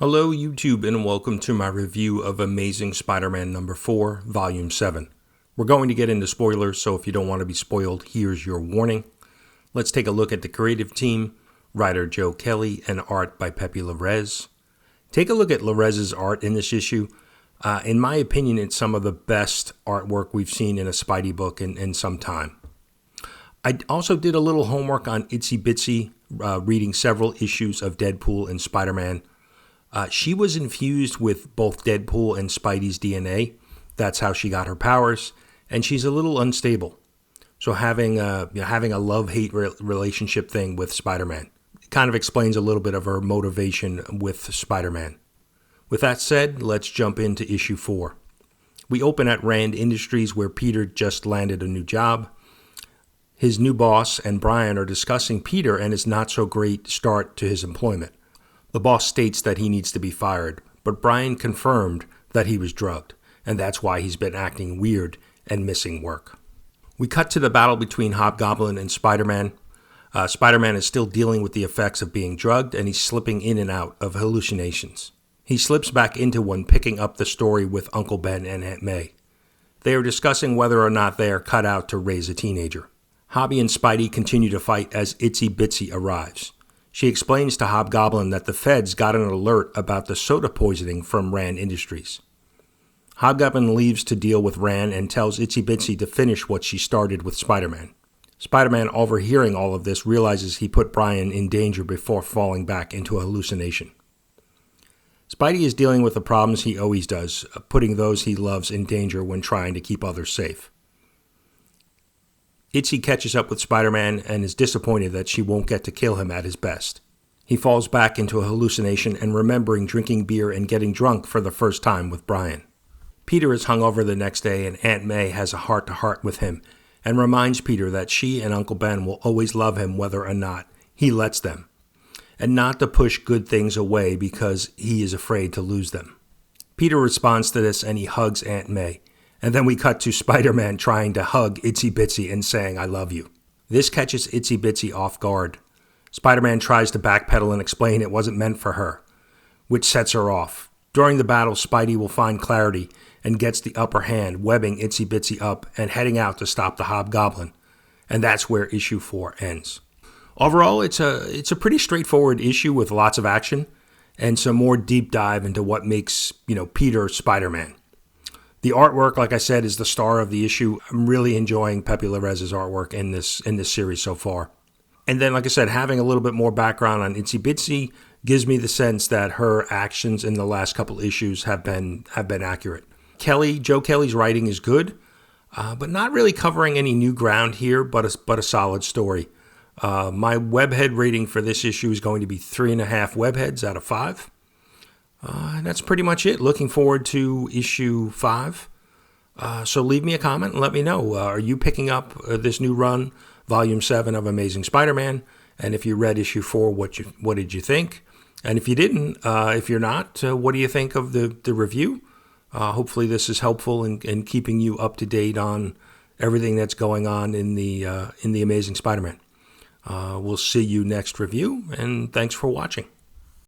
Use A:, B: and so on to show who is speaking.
A: Hello YouTube and welcome to my review of Amazing Spider-Man number 4, Volume 7. We're going to get into spoilers, so if you don't want to be spoiled, here's your warning. Let's take a look at the creative team, writer Joe Kelly and art by Pepe Larraz. Take a look at Larraz's art in this issue. In my opinion, it's some of the best artwork we've seen in a Spidey book in some time. I also did a little homework on Itsy Bitsy, reading several issues of Deadpool and Spider-Man. She was infused with both Deadpool and Spidey's DNA. That's how she got her powers, and she's a little unstable. So having a love-hate relationship thing with Spider-Man kind of explains a little bit of her motivation with Spider-Man. With that said, let's jump into issue 4. We open at Rand Industries, where Peter just landed a new job. His new boss and Brian are discussing Peter and his not-so-great start to his employment. The boss states that he needs to be fired, but Brian confirmed that he was drugged, and that's why he's been acting weird and missing work. We cut to the battle between Hobgoblin and Spider-Man. Spider-Man is still dealing with the effects of being drugged, and he's slipping in and out of hallucinations. He slips back into one, picking up the story with Uncle Ben and Aunt May. They are discussing whether or not they are cut out to raise a teenager. Hobby and Spidey continue to fight as Itsy Bitsy arrives. She explains to Hobgoblin that the feds got an alert about the soda poisoning from Rand Industries. Hobgoblin leaves to deal with Rand and tells Itsy Bitsy to finish what she started with Spider-Man. Spider-Man, overhearing all of this, realizes he put Brian in danger before falling back into a hallucination. Spidey is dealing with the problems he always does, putting those he loves in danger when trying to keep others safe. Itsy catches up with Spider-Man and is disappointed that she won't get to kill him at his best. He falls back into a hallucination and remembering drinking beer and getting drunk for the first time with Brian. Peter is hungover the next day, and Aunt May has a heart-to-heart with him and reminds Peter that she and Uncle Ben will always love him whether or not he lets them, and not to push good things away because he is afraid to lose them. Peter responds to this and he hugs Aunt May. And then we cut to Spider-Man trying to hug Itsy Bitsy and saying, "I love you." This catches Itsy Bitsy off guard. Spider-Man tries to backpedal and explain it wasn't meant for her, which sets her off. During the battle, Spidey will find clarity and gets the upper hand, webbing Itsy Bitsy up and heading out to stop the Hobgoblin. And that's where issue 4 ends. Overall, it's a pretty straightforward issue with lots of action and some more deep dive into what makes, Peter Spider-Man. The artwork, like I said, is the star of the issue. I'm really enjoying Pepe Larraz's artwork in this series so far. And then, like I said, having a little bit more background on Itsy Bitsy gives me the sense that her actions in the last couple issues have been accurate. Joe Kelly's writing is good, but not really covering any new ground here, but a solid story. My webhead rating for this issue is going to be 3.5 webheads out of 5. That's pretty much it. Looking forward to issue 5. So leave me a comment and let me know. Are you picking up this new run, Volume 7 of Amazing Spider-Man? And if you read issue 4, what did you think? And if you didn't, if you're not, what do you think of the review? Hopefully this is helpful in keeping you up to date on everything that's going on in the Amazing Spider-Man. We'll see you next review, and thanks for watching.